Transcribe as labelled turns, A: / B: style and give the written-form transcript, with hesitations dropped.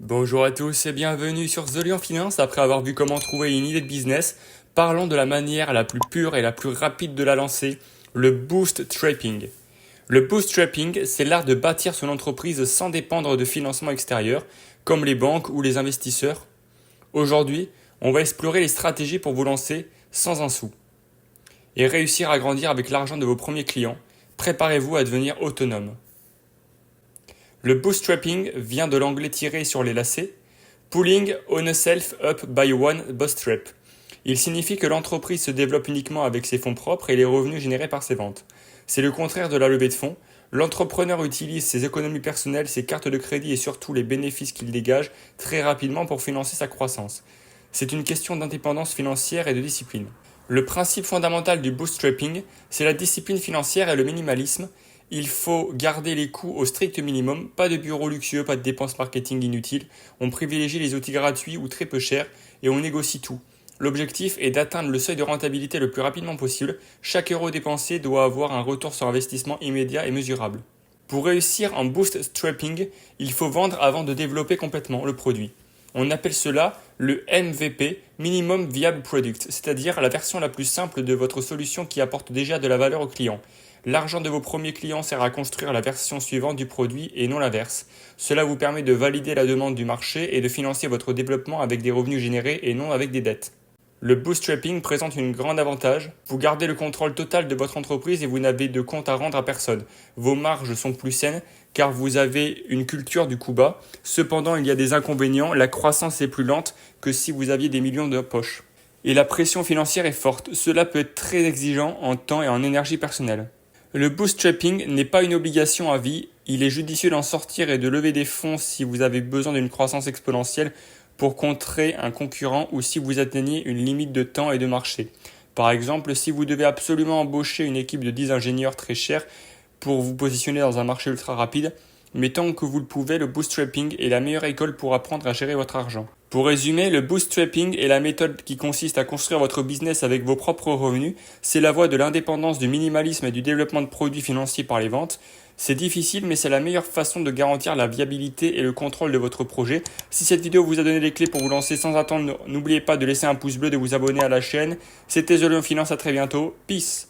A: Bonjour à tous et bienvenue sur The Lion Finance. Après avoir vu comment trouver une idée de business, parlons de la manière la plus pure et la plus rapide de la lancer, le bootstrapping. Le bootstrapping, c'est l'art de bâtir son entreprise sans dépendre de financement extérieur, comme les banques ou les investisseurs. Aujourd'hui, on va explorer les stratégies pour vous lancer sans un sou et réussir à grandir avec l'argent de vos premiers clients. Préparez-vous à devenir autonome. Le bootstrapping vient de l'anglais tiré sur les lacets, pulling oneself up by one bootstrap. Il signifie que l'entreprise se développe uniquement avec ses fonds propres et les revenus générés par ses ventes. C'est le contraire de la levée de fonds. L'entrepreneur utilise ses économies personnelles, ses cartes de crédit et surtout les bénéfices qu'il dégage très rapidement pour financer sa croissance. C'est une question d'indépendance financière et de discipline. Le principe fondamental du bootstrapping, c'est la discipline financière et le minimalisme. Il faut garder les coûts au strict minimum, pas de bureaux luxueux, pas de dépenses marketing inutiles. On privilégie les outils gratuits ou très peu chers et on négocie tout. L'objectif est d'atteindre le seuil de rentabilité le plus rapidement possible. Chaque euro dépensé doit avoir un retour sur investissement immédiat et mesurable. Pour réussir en bootstrapping, il faut vendre avant de développer complètement le produit. On appelle cela le MVP, Minimum Viable Product, c'est-à-dire la version la plus simple de votre solution qui apporte déjà de la valeur au client. L'argent de vos premiers clients sert à construire la version suivante du produit et non l'inverse. Cela vous permet de valider la demande du marché et de financer votre développement avec des revenus générés et non avec des dettes. Le bootstrapping présente un grand avantage. Vous gardez le contrôle total de votre entreprise et vous n'avez de compte à rendre à personne. Vos marges sont plus saines car vous avez une culture du coup bas. Cependant, il y a des inconvénients. La croissance est plus lente que si vous aviez des millions de poches. Et la pression financière est forte. Cela peut être très exigeant en temps et en énergie personnelle. Le bootstrapping n'est pas une obligation à vie. Il est judicieux d'en sortir et de lever des fonds si vous avez besoin d'une croissance exponentielle pour contrer un concurrent ou si vous atteignez une limite de temps et de marché. Par exemple, si vous devez absolument embaucher une équipe de 10 ingénieurs très chers pour vous positionner dans un marché ultra rapide, mais tant que vous le pouvez, le bootstrapping est la meilleure école pour apprendre à gérer votre argent. Pour résumer, le bootstrapping est la méthode qui consiste à construire votre business avec vos propres revenus. C'est la voie de l'indépendance, du minimalisme et du développement de produits financiers par les ventes. C'est difficile, mais c'est la meilleure façon de garantir la viabilité et le contrôle de votre projet. Si cette vidéo vous a donné les clés pour vous lancer sans attendre, n'oubliez pas de laisser un pouce bleu, de vous abonner à la chaîne. C'était The Lion Finance, à très bientôt. Peace!